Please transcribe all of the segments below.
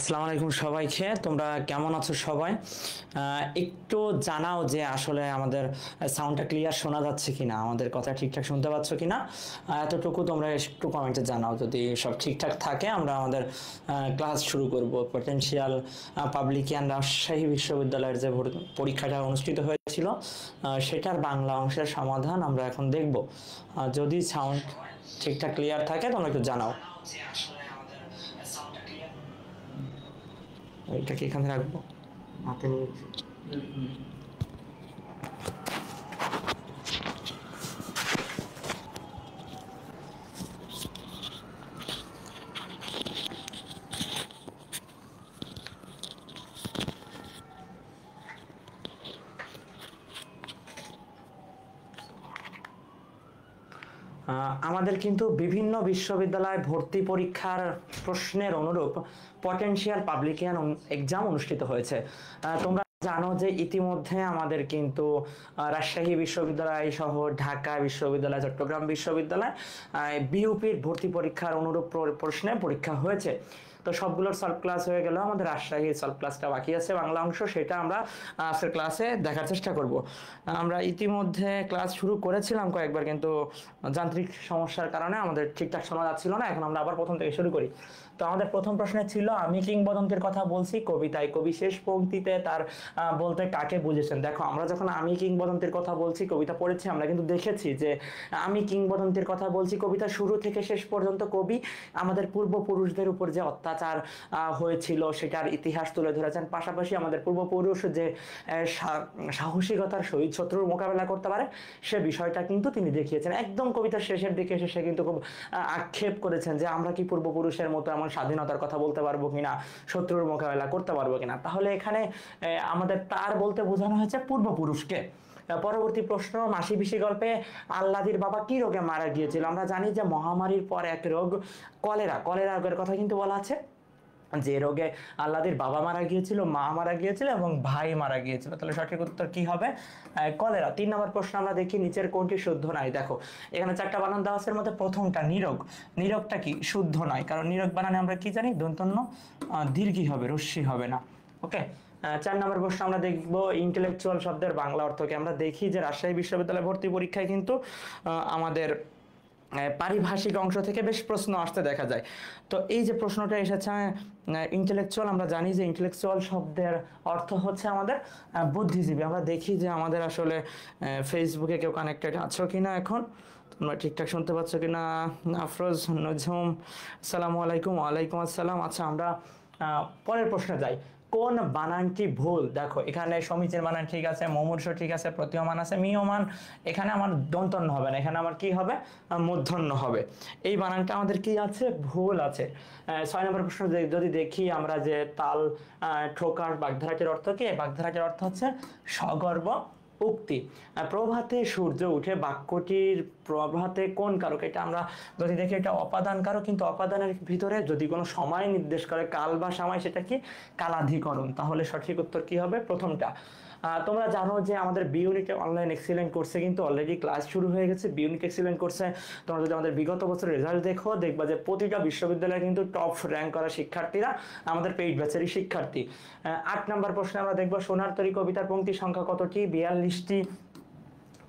আসসালামু আলাইকুম সবাইকে। তোমরা কেমন আছো সবাই? একটু জানাও যে আসলে আমাদের সাউন্ডটা ক্লিয়ার শোনা যাচ্ছে কিনা, আমাদের কথা ঠিকঠাক শুনতে পাচ্ছ কিনা। এতটুকু তোমরা একটু কমেন্টে জানাও। যদি সব ঠিকঠাক থাকে আমরা আমাদের ক্লাস শুরু করব। পটেনশিয়াল পাবলিকিয়ান রাজশাহী বিশ্ববিদ্যালয়ের যে পরীক্ষাটা অনুষ্ঠিত হয়েছিল সেটার বাংলা অংশের সমাধান আমরা এখন দেখব। যদি সাউন্ড ঠিকঠাক ক্লিয়ার থাকে তোমরা একটু জানাও। এটাকে এখানে রাখবো, হাতে নিয়ে। আমাদের কিন্তু বিভিন্ন বিশ্ববিদ্যালয় ভর্তি পরীক্ষার প্রশ্নের অনুরূপ পটেনশিয়াল পাবলিকিয়ান এক্সাম অনুষ্ঠিত হয়েছে। তোমরা জানো যে ইতিমধ্যে আমাদের কিন্তু রাজশাহী বিশ্ববিদ্যালয় সহ ঢাকা বিশ্ববিদ্যালয়, চট্টগ্রাম বিশ্ববিদ্যালয় বিইউপির ভর্তি পরীক্ষার অনুরূপ প্রশ্নে পরীক্ষা হয়েছে। তো সবগুলোর সলভ ক্লাস হয়ে গেল, আমাদের রাজশাহীর সলভ ক্লাসটা বাকি আছে বাংলা অংশ, সেটা আমরা আজকের ক্লাসে দেখার চেষ্টা করব। আমরা ইতিমধ্যে ক্লাস শুরু করেছিলাম কয়েকবার, কিন্তু যান্ত্রিক সমস্যার কারণে আমাদের ঠিকঠাক শোনা যাচ্ছিল না। এখন আমরা আবার প্রথম থেকে শুরু করি। তো আমাদের প্রথম প্রশ্নে ছিল, আমি কিংবদন্তির কথা বলছি কবিতায়, কবি শেষ পংক্তিতে তার বলতে কাকে বুঝেছেন। দেখো, আমরা যখন আমি কিংবদন্তির কথা বলছি কবিতা পড়েছি, আমরা কিন্তু দেখেছি যে আমি কিংবদন্তির কথা বলছি কবিতা শুরু থেকে শেষ পর্যন্ত কবি আমাদের পূর্বপুরুষদের উপর যে অত্যাচার হয়েছিল সেটার ইতিহাস তুলে ধরেছেন। পাশাপাশি আমাদের পূর্বপুরুষ যে সাহসিকতার সহিত শত্রুর মোকাবেলা করতে পারে সে বিষয়টা কিন্তু তিনি দেখিয়েছেন। একদম কবিতার শেষের দিকে এসে সে কিন্তু খুব আক্ষেপ করেছেন যে আমরা কি পূর্বপুরুষের মতো এমন স্বাধীনতার কথা বলতে পারবো কিনা, শত্রুর মোকাবেলা করতে পারবো কিনা। তাহলে এখানে আমাদের তার বলতে বোঝানো হয়েছে পূর্বপুরুষকে। পরবর্তী প্রশ্ন, মাসি পিসি গল্পে আল্লাদির বাবা কি রোগে মারা গিয়েছিল। আমরা জানি যে মহামারীর পর এক রোগ কলেরা রোগের কথা কিন্তু বলা আছে, যে রোগে আল্লাদির বাবা মারা গিয়েছিল, মা মারা গিয়েছিল এবং ভাই মারা গিয়েছিল। তাহলে সঠিক উত্তর কি হবে? কলেরা। 3 নম্বর প্রশ্ন আমরা দেখি, নিচের কোনটি শুদ্ধ নয়। দেখো, এখানে 4টা বানান দেওয়া আছে, এর মধ্যে প্রথমটা নিরোগ। নিরোগটা কি? শুদ্ধ নয়, কারণ নিরোগ বানানে আমরা কি জানি, দন্তন্য দীর্ঘই হবে, রস্যি হবে না। ওকে। 4 নম্বর প্রশ্ন আমরা দেখব, ইন্টেলেকচুয়াল শব্দের বাংলা অর্থ কি। আমরা দেখি যে রাজশাহী বিশ্ববিদ্যালয় ভর্তি পরীক্ষায় কিন্তু আমাদের পারিভাষিক অংশ থেকে বেশ প্রশ্ন আসতে দেখা যায়। তো এই যে প্রশ্নটা এসেছে ইন্টেলেকচুয়াল, আমরা জানি যে ইন্টেলেকচুয়াল শব্দের অর্থ হচ্ছে আমাদের বুদ্ধিজীবী। আমরা দেখি যে আমাদের আসলে ফেসবুকে কেউ কানেক্টেড আছো কিনা, এখন তোমরা ঠিকঠাক শুনতে পাচ্ছ কিনা। আফরোজ নজম, আসসালামু আলাইকুম। ওয়ালাইকুম আসসালাম। আচ্ছা, আমরা পরের প্রশ্নে যাই। কোন বানানটি ভুল? দেখো, এখানে সমীচীন বানান ঠিক আছে, মুমূর্ষু ঠিক আছে, প্রতীয়মান আছে, মিয়মান। এখানে আমার দন্তন্য হবে না, এখানে আমার কি হবে? মূর্ধন্য হবে। এই বানানটা আমাদের কি আছে? ভুল আছে। 6 নম্বর প্রশ্ন যদি দেখি আমরা, যে তাল ঠোকার বাগধারাটির অর্থ কি? বাগধারাটির অর্থ হচ্ছে সগর্ব উক্তি। প্রভাতে সূর্য উঠে বাক্যটির প্রভাতে কোন কারক? এটা আমরা যদি দেখি এটা অপাদান কারক, কিন্তু অপাদানের ভিতরে যদি কোনো সময় নির্দেশ করে, কাল বা সময়, সেটা কি? কালাধিকরণ। তাহলে সঠিক উত্তর কি হবে? প্রথমটা। তোমরা জানো যে আমাদের বি ইউনিটে অনলাইন এক্সিলেন্ট কোর্সে কিন্তু অলরেডি ক্লাস শুরু হয়ে গেছে। বি ইউনিট এক্সিলেন্ট কোর্সে তোমরা যদি আমাদের বিগত বছরের রেজাল্ট দেখো, দেখবা যে প্রতিটা বিশ্ববিদ্যালয়ে কিন্তু টপ র্যাঙ্ক করা শিক্ষার্থীরা আমাদের পেইড ব্যাচেরই শিক্ষার্থী। 8 নম্বর প্রশ্নে আমরা দেখবো, সোনার তরী কবিতার পংক্তি সংখ্যা কতটি? 42টি।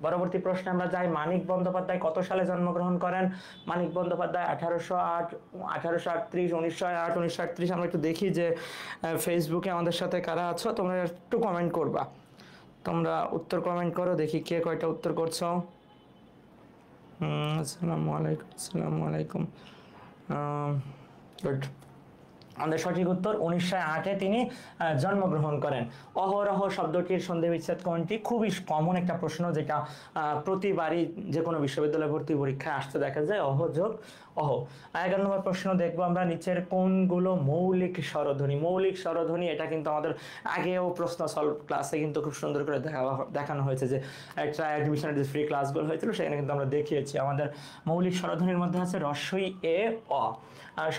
পরবর্তী প্রশ্নে আমরা যাই, মানিক বন্দ্যোপাধ্যায় কত সালে জন্মগ্রহণ করেন? মানিক বন্দ্যোপাধ্যায় 1808, 1838, 1908, 1938। আমরা একটু দেখি যে ফেসবুকে আমাদের সাথে কারা আছো, তোমরা একটু কমেন্ট করবা। তোমরা উত্তর কমেন্ট করো, দেখি কে কয়টা উত্তর করছো। আসসালামু আলাইকুম, আসসালামু আলাইকুম। গুড। আমাদের সঠিক উত্তর 1908-এ তিনি জন্মগ্রহণ করেন। অহরহ শব্দটির সন্ধি বিচ্ছেদ কোনটি? খুবই কমন একটা প্রশ্ন, যেটা প্রতিবারই যে কোনো বিশ্ববিদ্যালয় ভর্তি পরীক্ষায় আসতে দেখা যায়, অহ যোগ অহ। 11 নম্বর প্রশ্ন দেখবো আমরা, নিচের কোনগুলো মৌলিক স্বরধ্বনি? মৌলিক স্বরধ্বনি, এটা কিন্তু আমাদের আগেও প্রশ্ন সলভ ক্লাসে কিন্তু খুব সুন্দর করে দেখানো হয়েছে, যে একটা অ্যাডমিশনের যে ফ্রি ক্লাসগুলো হয়েছিল সেখানে কিন্তু আমরা দেখিয়েছি। আমাদের মৌলিক স্বরধ্বনির মধ্যে আছে রস্বই এ অ।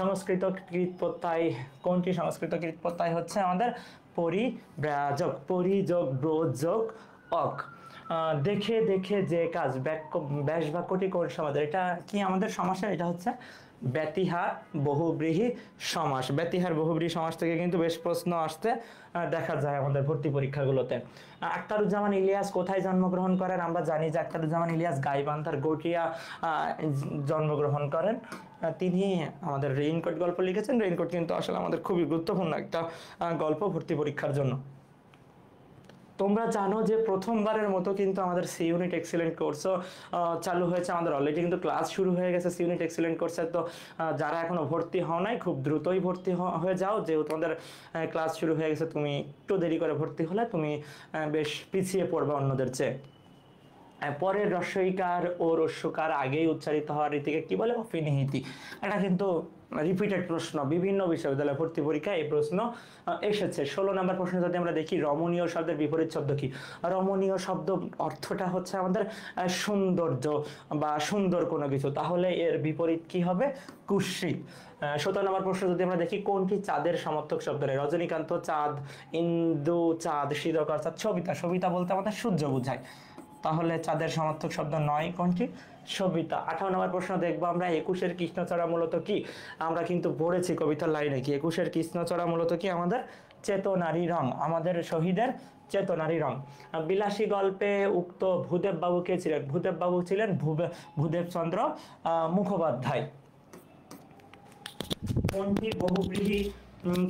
সংস্কৃত কৃত প্রত্যয় কোনটি? সংস্কৃত কৃত প্রত্যয় হচ্ছে আমাদের পরিব্রাজক, পরিযোগ ব্রোযোগ অক। দেখে দেখে যে কাজ, ব্যাস বাক্যটি কোন সমাজের? এটা কি আমাদের সমাসের? এটা হচ্ছে ব্যতিহার বহুব্রীহি সমাস। ব্যতিহার বহুব্রীহি সমাস থেকে কিন্তু বেশ প্রশ্ন আসতে দেখা যায় আমাদের ভর্তি পরীক্ষাগুলোতে। আখতারুজ্জামান ইলিয়াস কোথায় জন্মগ্রহণ করেন? আমরা জানি যে আখতারুজ্জামান ইলিয়াস গাইবান্ধার গটিয়া জন্মগ্রহণ করেন। তিনি আমাদের রেইনকোট গল্প লিখেছেন। রেইনকোট কিন্তু আসলে আমাদের খুবই গুরুত্বপূর্ণ একটা গল্প ভর্তি পরীক্ষার জন্য। তোমরা জানো যে প্রথমবারের মতো কিন্তু আমাদের সি ইউনিট এক্সিলেন্ট কোর্সও চালু হয়েছে। আমাদের অলরেডি কিন্তু ক্লাস শুরু হয়ে গেছে সি ইউনিট এক্সিলেন্ট কোর্সের। তো যারা এখনো ভর্তি হও নাই, খুব দ্রুতই ভর্তি হয়ে যাও, যেহেতু তোমাদের ক্লাস শুরু হয়ে গেছে। তুমি একটু দেরি করে ভর্তি হলে তুমি বেশ পিছিয়ে পড়বে অন্যদের চেয়ে। পরের রস্বইকার ও রস্যকার আগেই উচ্চারিত হওয়ার রীতিকে কি বলে? অফিনিহিতি। এটা কিন্তু রিপিটেড প্রশ্ন, বিভিন্ন বিশ্ববিদ্যালয় ভর্তি পরীক্ষায় এই প্রশ্ন এসেছে। 16 নম্বর প্রশ্ন যদি আমরা দেখি, রমণীয় শব্দের বিপরীত শব্দ কি? রমণীয় শব্দ অর্থটা হচ্ছে আমাদের সৌন্দর্য বা সুন্দর কোনো কিছু, তাহলে এর বিপরীত কি হবে? কুৎসিত। 17 নম্বর প্রশ্ন যদি আমরা দেখি, কোনটি চাঁদের সমর্থক শব্দ নেই? রজনীকান্ত চাঁদ, ইন্দু চাঁদ, শীতকার চাঁদ, সবিতা। সবিতা বলতে আমাদের সূর্য বোঝায়, তাহলে চাঁদের সমর্থক শব্দ নয় কোনটি? সবিতা। 18 নম্বর প্রশ্ন দেখবো আমরা, 21-এর কৃষ্ণচূড়া মূলত কি? আমরা কিন্তু পড়েছি কবিতার লাইনে কি 21-এর কৃষ্ণচূড়া মূলত কি? আমাদের চেতনারী রং, আমাদের শহীদের চেতনারী রং। বিলাসী গল্পে উক্ত ভূদেব বাবু কে ছিলেন? ভূদেব বাবু ছিলেন ভূদেব চন্দ্র মুখোপাধ্যায়।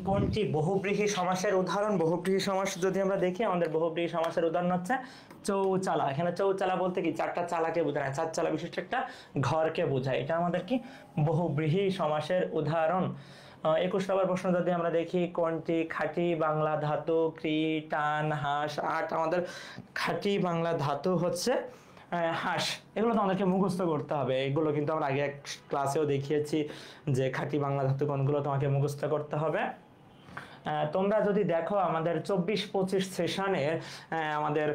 কোনটি বহুব্রীহি সমাসের উদাহরণ? বহুব্রীহি সমাস যদি আমরা দেখি, আমাদের বহুব্রীহি সমাসের উদাহরণ হচ্ছে চৌচালা। এখানে চৌচালা বলতে কি? চারটা চালাকে বোঝায়, চার চালা বিশিষ্ট একটা ঘরকে বোঝায়। এটা আমাদের কি? বহুব্রীহি সমাসের উদাহরণ। 21 নম্বর প্রশ্ন যদি আমরা দেখি, কোনটি খাঁটি বাংলা ধাতু? ক্রি, টান, হাস, আট। আমাদের খাঁটি বাংলা ধাতু হচ্ছে হাঁস। এগুলো তো আমাদেরকে মুখস্থ করতে হবে। এগুলো কিন্তু আমরা আগে এক ক্লাসেও দেখিয়েছি যে খাঁটি বাংলা ধাতু কোনগুলো তোমাকে মুখস্থ করতে হবে। তোমরা যদি দেখো আমাদের 24-25 সেশনে আমাদের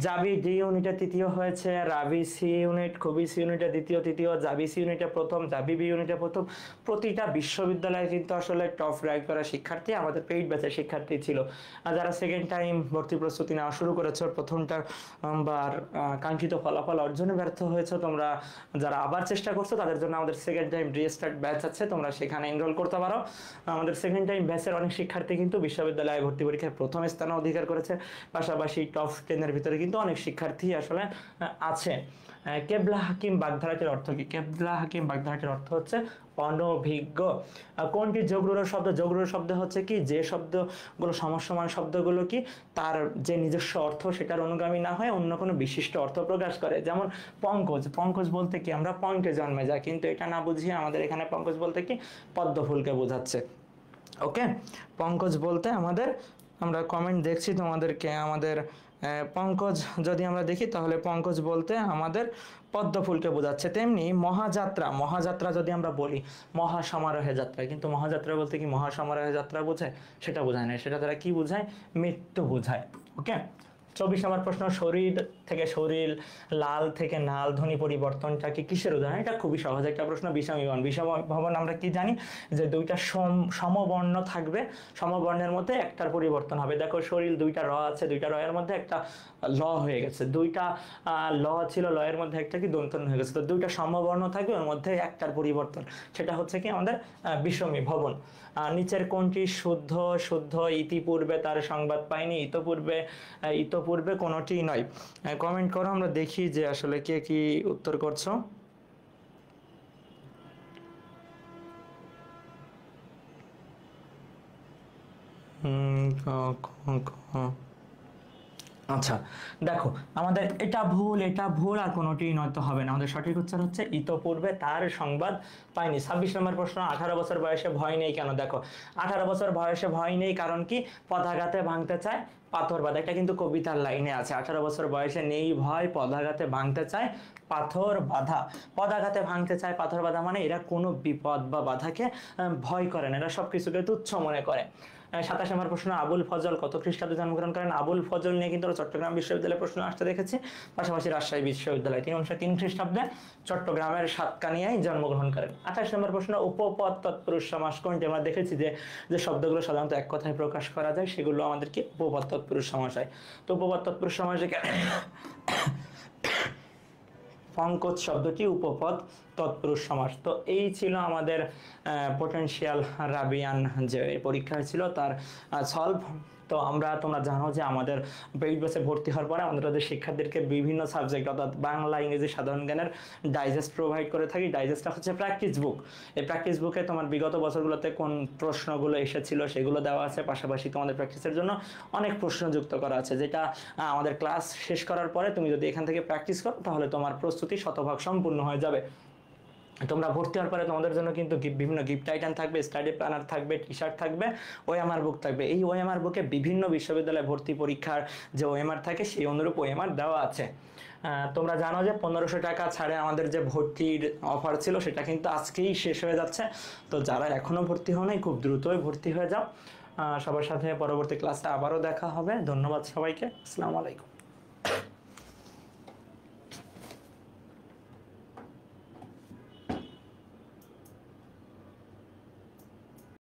জাবি ডি ইউনিটে তৃতীয় হয়েছে, রাবি সি ইউনিট, খুবই সি ইউনিটে দ্বিতীয়, তৃতীয়, জাবি সি ইউনিটে প্রথম, জাবি বি ইউনিটে প্রথম। প্রতিটা বিশ্ববিদ্যালয়ে কিন্তু আসলে টপ র্যাঙ্ক করা শিক্ষার্থী আমাদের পেইড ব্যাচের শিক্ষার্থী ছিল। যারা সেকেন্ড টাইম ভর্তি প্রস্তুতি নেওয়া শুরু করেছো, প্রথমটা বার কাঙ্ক্ষিত ফলাফল অর্জনে ব্যর্থ হয়েছে, তোমরা যারা আবার চেষ্টা করছো তাদের জন্য আমাদের সেকেন্ড টাইম রিস্টার্ট ব্যাচ আছে, তোমরা সেখানে এনরোল করতে পারো। আমাদের সেকেন্ড টাইম ব্যাচের অনেক শিক্ষার্থী কিন্তু বিশ্ববিদ্যালয়ে ভর্তি পরীক্ষায় প্রথম স্থান অধিকার করেছে, পাশাপাশি টপ 10-এর ভিতরে কিন্তু অনেক শিক্ষার্থী আসলে আছে। কেবলা হাকিম বাগধারাটির অর্থ কি? কেবলা হাকিম বাগধারাটির অর্থ হচ্ছে অনভিজ্ঞ। কোনটি যোগরূঢ় শব্দ? যোগরূঢ় শব্দ হচ্ছে কি? যে শব্দগুলো সমসমান শব্দগুলো কি তার যে নিজস্ব অর্থ সেটার অনুগামী না হয় অন্য কোনো বিশিষ্ট অর্থ প্রকাশ করে। যেমন পঙ্কজ, পঙ্কজ বলতে কি? আমরা পঙ্কে জন্মে যায়, কিন্তু এটা না বুঝিয়ে আমাদের এখানে পঙ্কজ বলতে কি? পদ্ম ফুলকে বোঝাচ্ছে। ওকে, পঙ্কজ বলতে আমাদের, আমরা কমেন্ট দেখছি তোমাদেরকে, আমাদের পঙ্কজ যদি আমরা দেখি তাহলে পঙ্কজ বলতে আমাদের পদ্ম ফুলকে বোঝাচ্ছে। তেমনি মহাযাত্রা, মহাযাত্রা যদি আমরা বলি মহাসমারোহে যাত্রা, কিন্তু মহাযাত্রা বলতে কি মহাসমারোহে যাত্রা বোঝায়? সেটা বোঝায় না, সেটা তারা কি বোঝায়? মৃত্যু বোঝায়। ওকে, 24 নম্বর প্রশ্ন, শরীর থেকে শরীর, লাল থেকে নাল ধ্বনি পরিবর্তনটা কি কিসের উদাহরণ? এটা খুবই সহজ একটা প্রশ্ন, বিষমীবন। বিষমীবন আমরা কি জানি? যে দুইটা সমবর্ণ থাকবে, সমবর্ণের মধ্যে একটার পরিবর্তন হবে। দেখো শরীর দুইটা র আছে, দুইটা র এর মধ্যে একটা ল হয়ে গেছে, দুইটা ল ছিল, ল এর মধ্যে একটা কি দন্তন্য হয়ে গেছে, তো দুইটা সমবর্ণ থাকবে, ওর মধ্যে একটার পরিবর্তন, সেটা হচ্ছে কি আমাদের বিষমীভবন। নিচের কোনটি শুদ্ধ? শুদ্ধ ইতিপূর্বে তার সংবাদ পাইনি, ইতপূর্বে কোনোটি নয়। কমেন্ট করো, আমরা দেখি যে আসলে কে কি উত্তর করছো। আচ্ছা দেখো, আমাদের এটা ভুল, এটা ভুল, আর কোনোটি নয়তো হবে না। আমাদের সঠিক উত্তর হচ্ছে ইতপূর্বে তার সংবাদ পাইনি। 26 নম্বর প্রশ্ন, 18 বছর বয়সে ভয় নেই কেন? দেখো 18 বছর বয়সে ভয় নেই কারণ কি? পদাঘাতে ভাঙতে চায় পাথর বাঁধা। এটা কিন্তু কবিতার লাইনে আছে, 18 বছর বয়সে নেই ভয়, পদাঘাতে ভাঙতে চায় পাথর বাঁধা। পদাঘাতে ভাঙতে চায় পাথর বাঁধা মানে এরা কোনো বিপদ বা বাধাকে ভয় করে না, এরা সবকিছুকে তুচ্ছ মনে করে। 27 নম্বর প্রশ্ন, আবুল ফজল কত খ্রিস্টাব্দে জন্মগ্রহণ করেন? আবুল ফজল নিয়ে কিন্তু চট্টগ্রাম বিশ্ববিদ্যালয়ে প্রশ্ন আসতে দেখেছি, পাশাপাশি রাজশাহী বিশ্ববিদ্যালয়। 303 খ্রিস্টাব্দে চট্টগ্রামের সাতকানিয়ায় জন্মগ্রহণ করেন। 28 নম্বর প্রশ্ন, উপপদ তৎপুরুষ সমাস কোনটি? আমরা দেখেছি যে যে শব্দগুলো সাধারণত এক কথায় প্রকাশ করা যায় সেগুলো আমাদেরকে উপপদ তৎপুরুষ সমাস হয়। তো উপপদ তৎপুরুষ সমাস পঙ্কজ শব্দটি উপপদ তৎপুরুষ সমাস। তো এই ছিল আমাদের পটেনশিয়াল রাবিয়ান যে পরীক্ষা ছিল তার সলভ। তো তোমরা জানো যে আমাদের পেইড ব্যাচে ভর্তি হওয়ার পরে আমাদের শিক্ষার্থীদেরকে বিভিন্ন সাবজেক্ট অর্থাৎ বাংলা, ইংরেজি, সাধারণ জ্ঞানের ডাইজেস্ট প্রোভাইড করে থাকি। ডাইজেস্টটা হচ্ছে প্র্যাকটিস বুক। এই প্র্যাকটিস বুকে তোমার বিগত বছরগুলোতে কোন প্রশ্নগুলো এসেছিল সেগুলো দেওয়া আছে, পাশাপাশি তোমাদের প্র্যাকটিসের জন্য অনেক প্রশ্ন যুক্ত করা আছে, যেটা আমাদের ক্লাস শেষ করার পরে তুমি যদি এখান থেকে প্র্যাকটিস করো তাহলে তোমার প্রস্তুতি শতভাগ সম্পূর্ণ হয়ে যাবে। তোমরা ভর্তি হওয়ার পরে তোমাদের জন্য কিন্তু বিভিন্ন গিফট আইটেম থাকবে, স্টাডি প্ল্যানার থাকবে, টি শার্ট থাকবে, ওএমআর বুক থাকবে। এই ওএমআর বুকে বিভিন্ন বিশ্ববিদ্যালয়ে ভর্তি পরীক্ষার যে ওএমআর থাকে সেই অনুরূপ ওএমআর দেওয়া আছে। তোমরা জানো যে 1500 টাকা ছাড়ে আমাদের যে ভর্তির অফার ছিল সেটা কিন্তু আজকেই শেষ হয়ে যাচ্ছে। তো যারা এখনো ভর্তি হয়নি খুব দ্রুতই ভর্তি হয়ে যাও। সবার সাথে পরবর্তী ক্লাসে আবারও দেখা হবে। ধন্যবাদ সবাইকে। আসসালামু আলাইকুম।